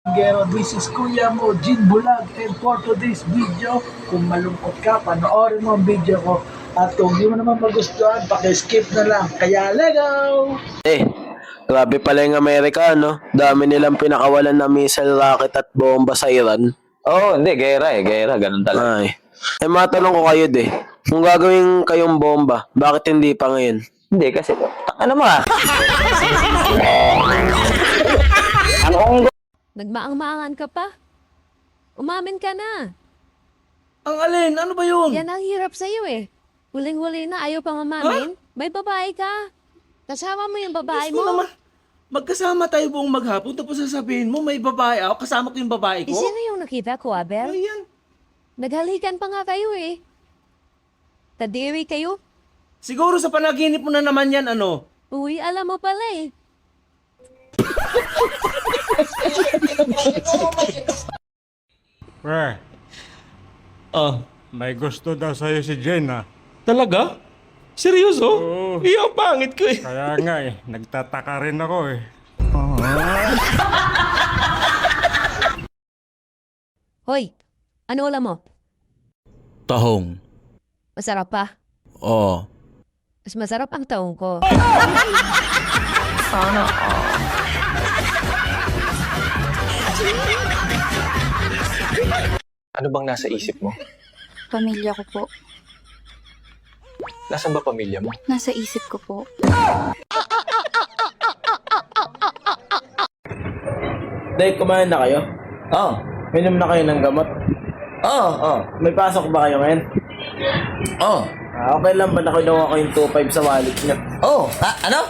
Gero, this is Kuya Mo, Jin Bulag, and for today's video, kung malungkot ka, panoorin mo ang video ko. At kung di mo naman magustuhan, paki-skip na lang. Kaya, Lego! Grabe pala yung Amerika, no? Dami nilang pinakawalan na missile rocket at bomba sa Iran. Oo, hindi. Gera. Ganun talaga. Ay. Matanong ko kayo, kung gagawin kayong bomba, bakit hindi pa ngayon? Hindi, kasi, ano mo ah? Ano Nagmaang-maangan ka pa? Umamin ka na. Ang alin? Ano ba yun? Yan ang hirap sa'yo eh. Huling-huli na ayaw pa mamamin. May babae ka. Kasama mo yung babae Gusto mo. naman, magkasama tayo buong maghapon tapos sasabihin mo may babae ako, kasama ko yung babae Eh, ko. sino yung nakita ko, Abel? Ayan. Naghalikan pa nga kayo eh. Tadiri kayo? Siguro sa panaginip mo na naman yan, ano? Uy, alam mo pala eh. Pre, Oh, may gusto daw sa'yo si Jen ah. talaga? Seryoso? Oo. Ang pangit ko eh. Kaya nga nagtataka rin ako eh. Hoy, ano ulam mo? Tahong. Masarap pa? Oh. Mas masarap ang taong ko. Ano bang nasa isip mo? Pamilya ko po. Nasaan ba pamilya mo? Nasa isip ko po. Dahil kumain na kayo? Oo. Minom na kayo ng gamot? Oo. May pasok ba kayo ngayon? Oo. Okay lang ba na kinuha ko yung 2.5 sa wallet niyo? Oo. Ano?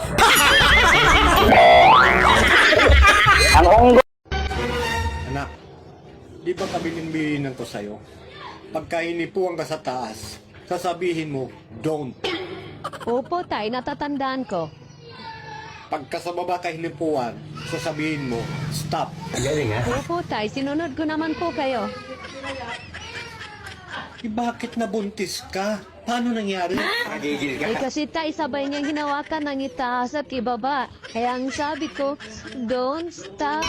Anak, di ba kami nimbihinan ko sa'yo? Pagka hinipuan ka sa taas, sasabihin mo, don't. Opo, tay, natatandaan ko. Pagka sa baba ka hinipuan, sasabihin mo, stop. Opo, tay, sinunod ko naman po kayo. Bakit nabuntis ka? Paano nangyari? Eh kasi tay, sabay niyang hinawakan ng itaas at ibaba. Kaya ang sabi ko, don't stop.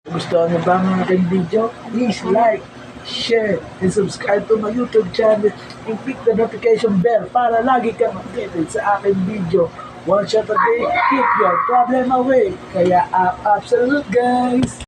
Gusto nyo ba ang aking video? Please like, share, and subscribe to my YouTube channel and click the notification bell para lagi kang updated sa aking video. One shot a day, keep your problem away. Kaya absolute guys!